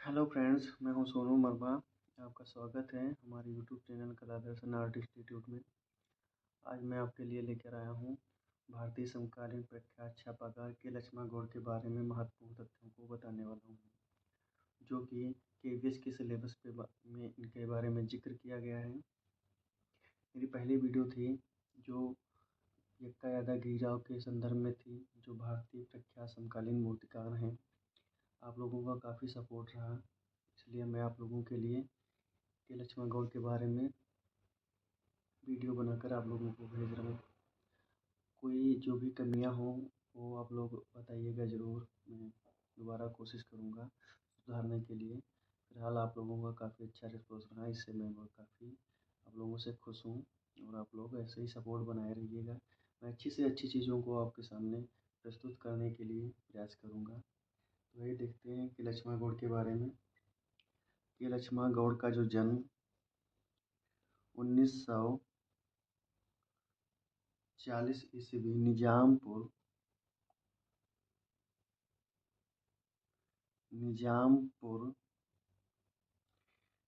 Hello friends, मैं हूं सोनू वर्मा। आपका स्वागत है हमारे यूट्यूब चैनल कला दर्शन आर्ट इंस्टीट्यूट में। आज मैं आपके लिए लेकर आया हूं भारतीय समकालीन प्रख्यात छापाकार के लक्ष्मण गौड़ के बारे में महत्वपूर्ण तथ्यों को बताने वाला हूं, जो कि केवीएस के सिलेबस में इनके बारे में जिक्र किया गया है। मेरी पहली वीडियो थी जो यक्का यादगिरीराव के संदर्भ में थी, जो भारतीय प्रख्यात समकालीन मूर्तिकार हैं। आप लोगों का काफ़ी सपोर्ट रहा, इसलिए मैं आप लोगों के लिए के लक्ष्मण गौड़ के बारे में वीडियो बनाकर आप लोगों को भेज रहा हूँ। कोई जो भी कमियां हों वो आप लोग बताइएगा ज़रूर, मैं दोबारा कोशिश करूँगा सुधारने के लिए। फ़िलहाल आप लोगों का काफ़ी अच्छा रिस्पॉन्स रहा, इससे मैं काफ़ी आप लोगों से खुश हूँ और आप लोग ऐसे ही सपोर्ट बनाए रहिएगा। मैं अच्छी से अच्छी चीज़ों को आपके सामने प्रस्तुत करने के लिए प्रयास करूँगा। तो वही देखते हैं कि लक्ष्मण गौड़ के बारे में। कि लक्ष्मण गौड़ का जो जन्म 1940 ईस्वी निजामपुर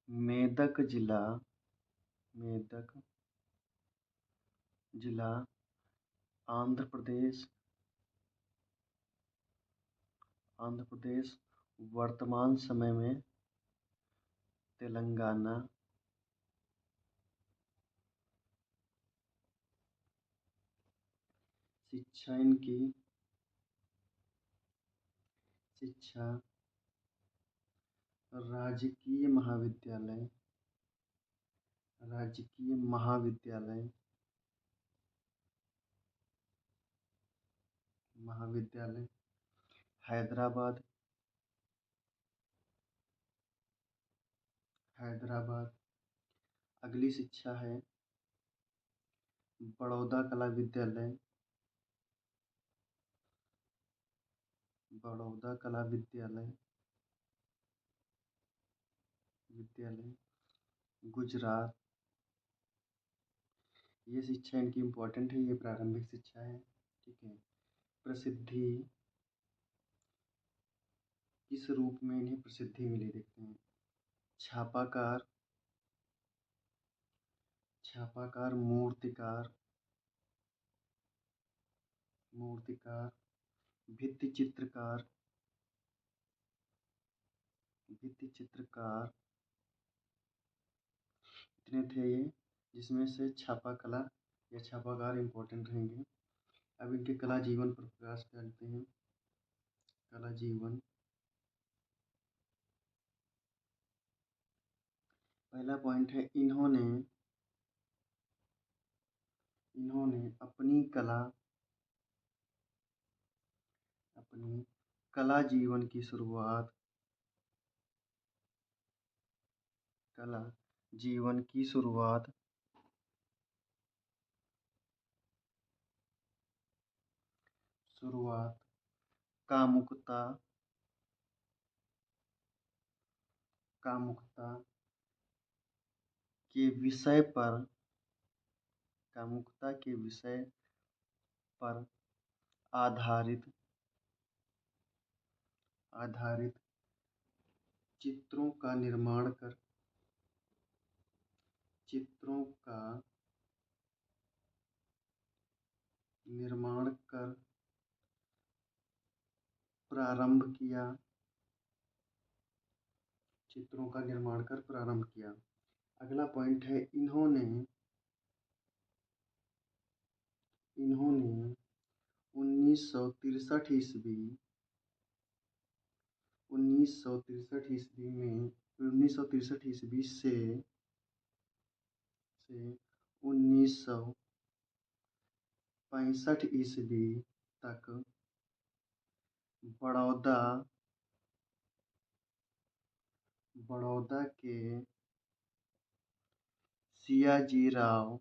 मेदक जिला आंध्र प्रदेश वर्तमान समय में तेलंगाना शिक्षा राजकीय महाविद्यालय हैदराबाद अगली शिक्षा है बड़ौदा कला विद्यालय गुजरात। ये शिक्षा इनकी इम्पोर्टेंट है, ये प्रारंभिक शिक्षा है, ठीक है। प्रसिद्धि, किस रूप में इन्हें प्रसिद्धि मिली देखते हैं। छापाकार मूर्तिकार भित्ति चित्रकार इतने थे ये, जिसमें से छापा कला या छापाकार इम्पोर्टेंट रहेंगे। अब इनके कला जीवन पर प्रकाश डालते हैं। कला जीवन, पहला पॉइंट है इन्होंने अपनी कला जीवन की शुरुआत कामुकता के विषय पर आधारित चित्रों का निर्माण कर प्रारंभ किया। अगला पॉइंट है इन्होंने 1963 ईस्वी से 1965 ईस्वी तक बड़ौदा के सियाजी राव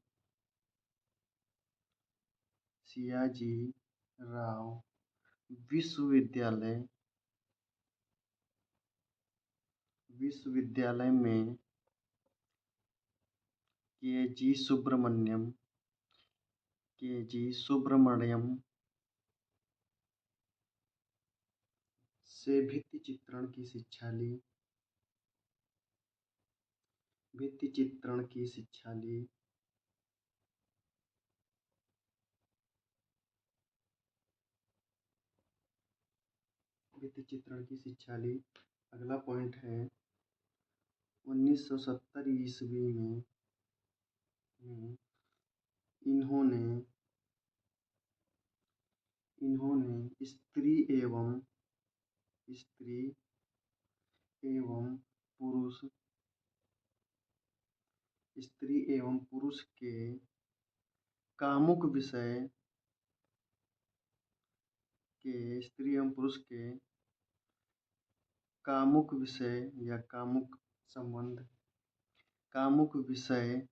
विश्वविद्यालय में के जी सुब्रमण्यम से भित्ति चित्रण की शिक्षा ली। भित्तिचित्रण की शिक्षा ली। भित्तिचित्रण की शिक्षा ली। अगला पॉइंट है 1970 ईस्वी में इन्होंने स्त्री एवं पुरुष के कामुक विषय कामुक विषय या कामुक विषय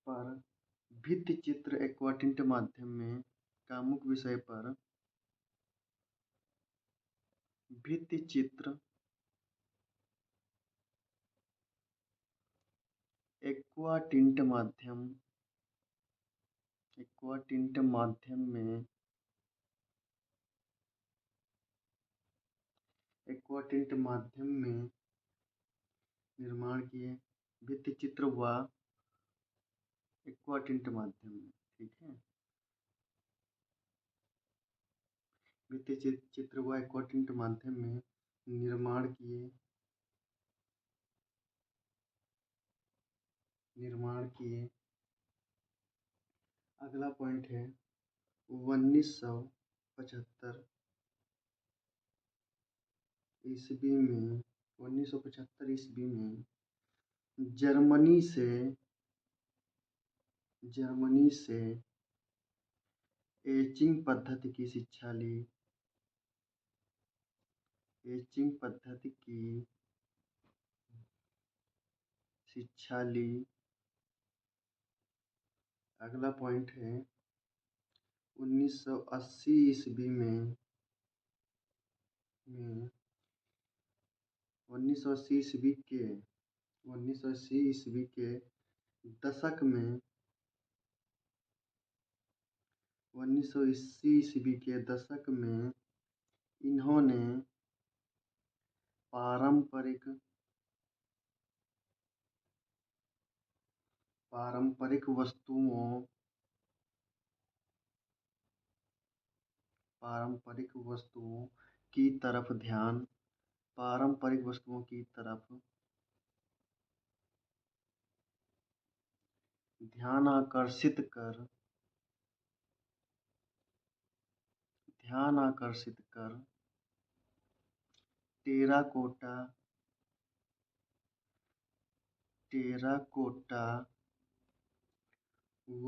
पर भित्तिचित्र एक्वाटिंट माध्यम में कामुक विषय पर भित्तिचित्र एक्वाटिंट माध्यम में निर्माण किए। भित्तिचित्र व एक्वाटिंट माध्यम में, ठीक है। भित्तिचित्र व एक्वाटिंट माध्यम में निर्माण किए। अगला पॉइंट है 1975 ईस्वी में जर्मनी से एचिंग पद्धति की शिक्षा ली। अगला पॉइंट है 1980 ईस्वी में 1980 ईस्वी के दशक में 1980 ईस्वी के दशक में इन्होंने पारंपरिक वस्तुओं की तरफ ध्यान आकर्षित कर टेराकोटा व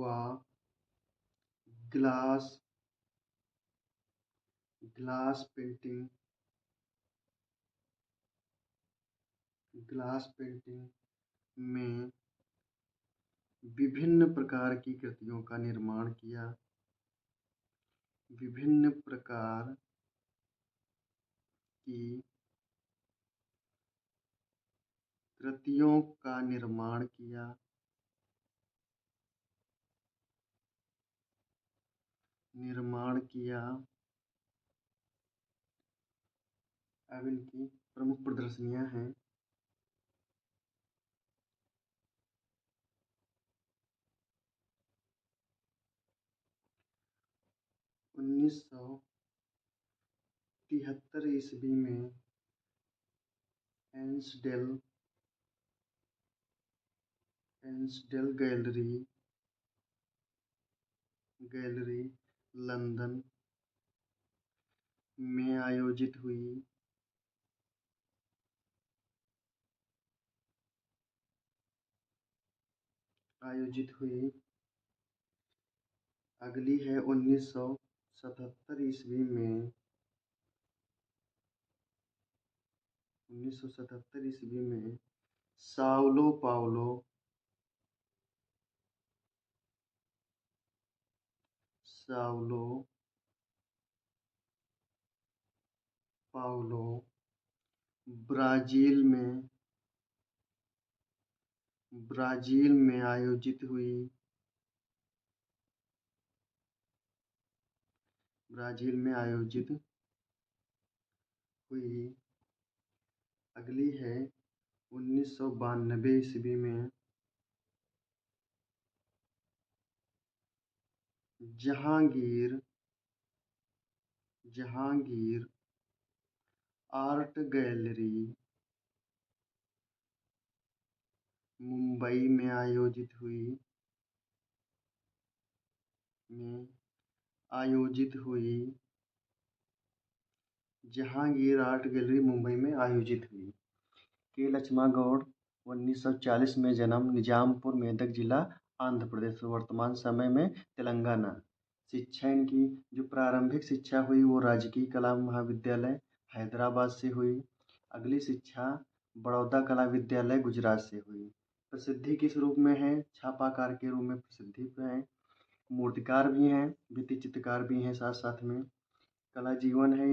ग्लास पेंटिंग में विभिन्न प्रकार की कृतियों का निर्माण किया। अब इनकी प्रमुख प्रदर्शनियां हैं। 1973 ईस्वी में एन्सडेल गैलरी लंदन में आयोजित हुई। अगली है 1977 ईस्वी में 1977 साओ पाउलो ब्राजील में आयोजित हुई अगली है 1992 ईस्वी में जहांगीर आर्ट गैलरी मुंबई में आयोजित हुई जहांगीर आर्ट गैलरी मुंबई में आयोजित हुई। के लक्ष्मा गौड़ 1940 में जन्म, निजामपुर मेदक जिला आंध्र प्रदेश, वर्तमान समय में तेलंगाना। शिक्षा इनकी जो प्रारंभिक शिक्षा हुई वो राजकीय कला महाविद्यालय हैदराबाद से हुई। अगली शिक्षा बड़ौदा कला विद्यालय गुजरात से हुई। प्रसिद्धि किस रूप में है? छापाकार के रूप में प्रसिद्धि पे है। मूर्तिकार भी हैं, भित्ति चित्रकार भी हैं साथ साथ में। कला जीवन है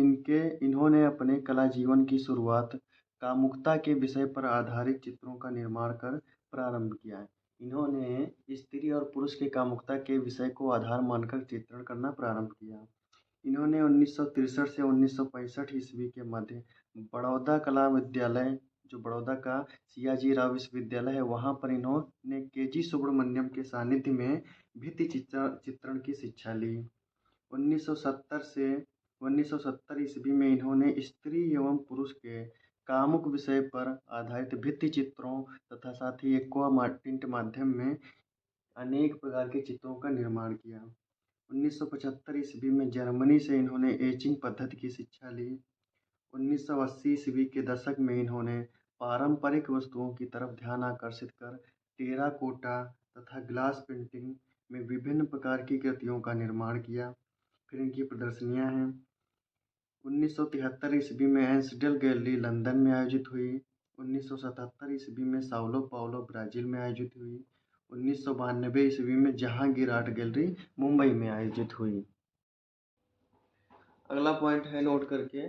इन्होंने अपने कला जीवन की शुरुआत कामुकता के विषय पर आधारित चित्रों का निर्माण कर प्रारंभ किया। इन्होंने स्त्री और पुरुष के कामुकता के विषय को आधार मानकर चित्रण करना प्रारंभ किया। इन्होंने 1963 से 1965 ईस्वी के मध्य बड़ौदा कला विद्यालय, जो बड़ौदा का सियाजी राव विश्वविद्यालय है, वहाँ पर इन्होंने के.जी. सुब्रमण्यम के सानिध्य में भित्ति चित्रण की शिक्षा ली। 1970 ईस्वी में इन्होंने स्त्री एवं पुरुष के कामुक विषय पर आधारित भित्ति चित्रों तथा साथ ही एक्वा टिंट माध्यम में अनेक प्रकार के चित्रों का निर्माण किया। 1975 ईस्वी में जर्मनी से इन्होंने एचिंग पद्धति की शिक्षा ली। 1980 ईस्वी के दशक में इन्होंने पारंपरिक वस्तुओं की तरफ ध्यान आकर्षित कर टेराकोटा तथा ग्लास पेंटिंग में विभिन्न प्रकार की कृतियों का निर्माण किया। फिर इनकी प्रदर्शनियां हैं। 1973 ईस्वी में एंसडेल गैलरी लंदन में आयोजित हुई। 1977 ईस्वी में साओ पाउलो ब्राज़ील में आयोजित हुई। 1992 ईस्वी में जहांगीर आर्ट गैलरी मुंबई में आयोजित हुई। अगला पॉइंट है नोट करके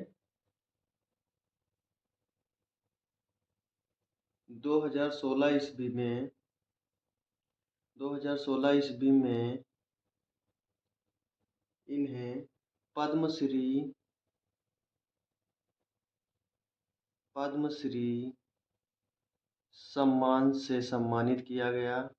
2016 ईस्वी में इन्हें पद्मश्री सम्मान से सम्मानित किया गया।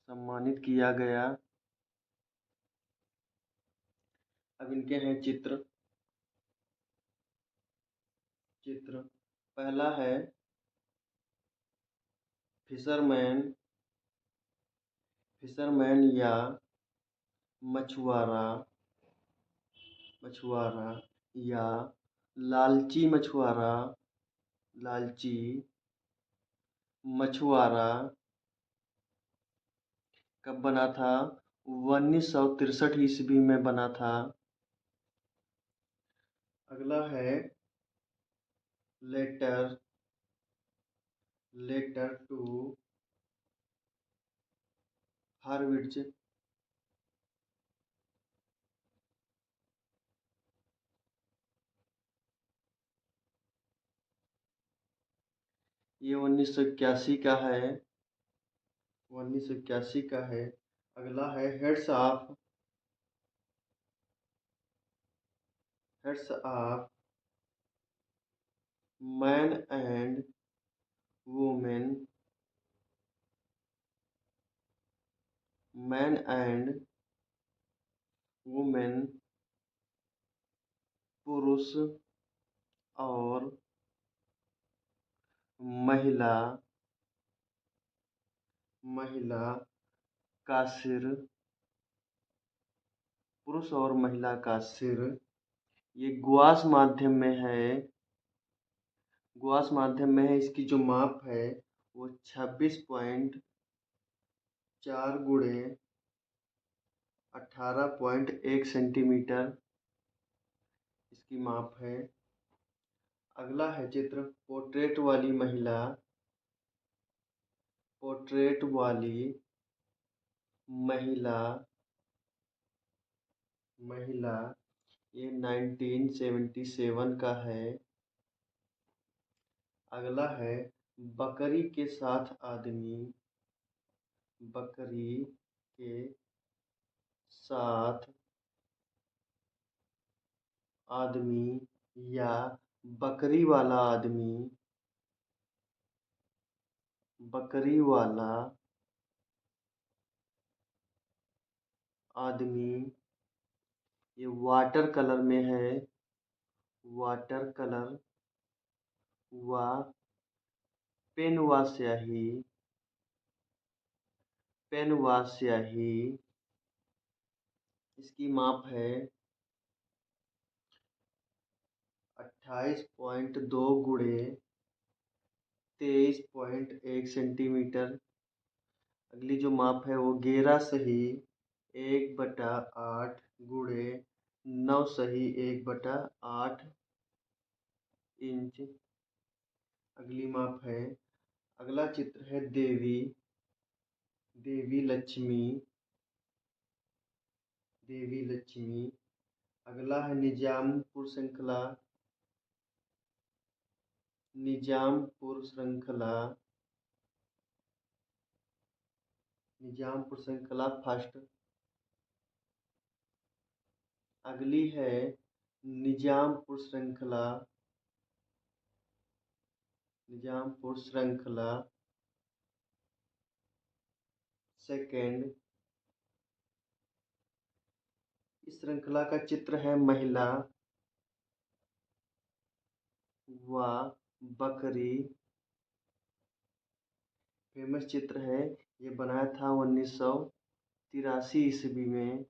सम्मानित किया गया। अब इनके हैं चित्र। पहला है फिशरमैन या मछुआरा या लालची मछुआरा कब बना था? 1963 ईस्वी में बना था। अगला है लेटर टू हार्विट्ज। ये 1981 का है। अगला है heads of man and women पुरुष और महिला का सिर। ये गुआस माध्यम में है। इसकी जो माप है वो 26.4 गुणे 18.1 सेंटीमीटर इसकी माप है। अगला है चित्र पोर्ट्रेट वाली महिला ये 1977 का है। अगला है बकरी के साथ आदमी साथ आदमी या बकरी वाला आदमी ये वाटर कलर में है। वाटर कलर व पेन व स्याही इसकी माप है 28.2 गुणे 23.1 सेंटीमीटर। अगली जो माप है वो 11 सही 1/8 गुणे 9 सही 1/8 इंच। अगली माप है, अगला चित्र है देवी लक्ष्मी। अगला है निजामपुर श्रृंखला फर्स्ट। अगली है निजामपुर श्रृंखला सेकेंड। इस श्रृंखला का चित्र है महिला व बकरी। फेमस चित्र है, ये बनाया था 1983 ईस्वी में।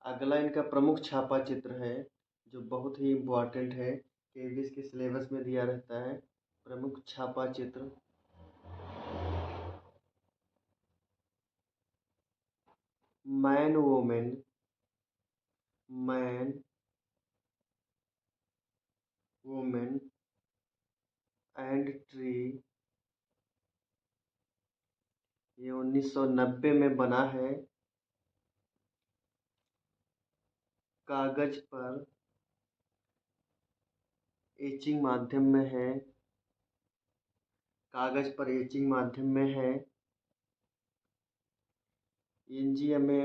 अगला इनका प्रमुख छापा चित्र है जो बहुत ही इम्पोर्टेंट है, केवीएस के सिलेबस में दिया रहता है। प्रमुख छापा चित्र मैन वोमेन एंड ट्री। ये 1990 में बना है। कागज पर एचिंग माध्यम में है। एनजीएमए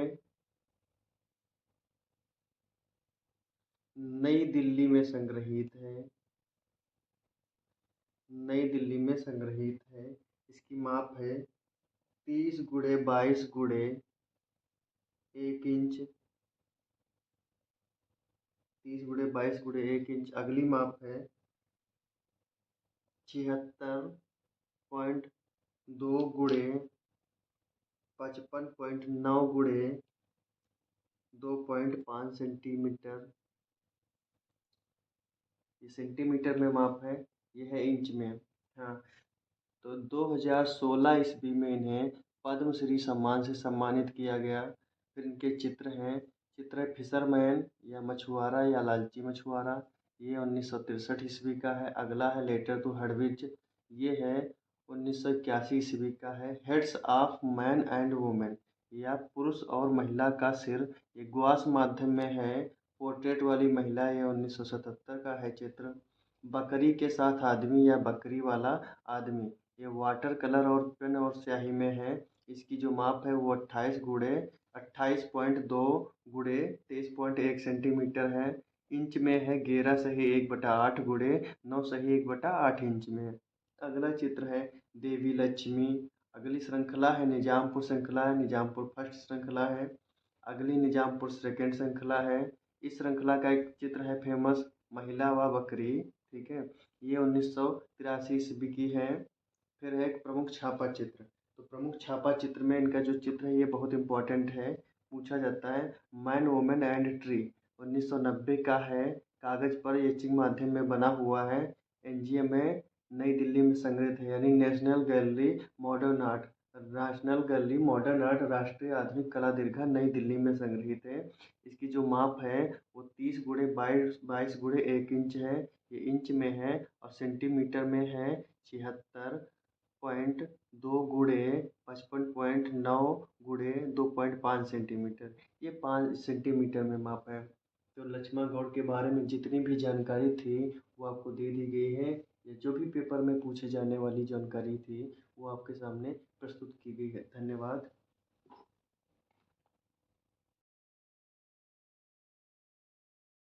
नई दिल्ली में संग्रहित है। इसकी माप है 30 गुणे 22 गुणे 1 इंच। 30 गुणे 22 गुणे 1 इंच। अगली माप है 76.2 गुणे 55.9 गुणे 2.5 सेंटीमीटर। ये सेंटीमीटर में माप है, ये है इंच में। हाँ, तो 2016 ईस्वी में इन्हें पद्मश्री सम्मान से सम्मानित किया गया। फिर इनके चित्र है फिशरमैन या मछुआरा या लालची मछुआरा। ये 1963 ईस्वी का है। अगला है लेटर टू हडविच, ये है 1981 ईस्वी का है। Heads of man and women या पुरुष और महिला का सिर, ये गुआस माध्यम में है। पोर्ट्रेट वाली महिला, ये 1977 का है चित्र। बकरी के साथ आदमी या बकरी वाला आदमी, ये वाटर कलर और पेन और स्याही में है। इसकी जो माप है वो 28.2 गुणे 23.1 सेंटीमीटर है। इंच में है 11 सही 1/8 गुणे 9 सही 1/8 इंच में। अगला चित्र है देवी लक्ष्मी। अगली श्रृंखला है निजामपुर निजामपुर फर्स्ट श्रृंखला है। अगली निजामपुर सेकेंड श्रृंखला है। इस श्रृंखला का एक चित्र है फेमस महिला व बकरी, ठीक है। ये 1983 ईस्वी की है। फिर है एक प्रमुख छापा चित्र। तो प्रमुख छापा चित्र में इनका जो चित्र है ये बहुत इंपॉर्टेंट है, पूछा जाता है। मैन वुमेन एंड ट्री 1990 का है। कागज पर एचिंग माध्यम में बना हुआ है। एनजीएम में नई दिल्ली में संग्रहित है, यानी नेशनल गैलरी मॉडर्न आर्ट राष्ट्रीय आधुनिक कला दीर्घा नई दिल्ली में संग्रहित है। इसकी जो माप है वो 30 गुणे 22 गुणे 1 इंच है। ये इंच में है और सेंटीमीटर में है 76.2 गुणे 55.9 गुणे 2.5 सेंटीमीटर। ये 5 सेंटीमीटर में माप है। तो लक्ष्मण गौड़ के बारे में जितनी भी जानकारी थी वो आपको दे दी गई है। ये जो भी पेपर में पूछे जाने वाली जानकारी थी वो आपके सामने प्रस्तुत की गई है। धन्यवाद।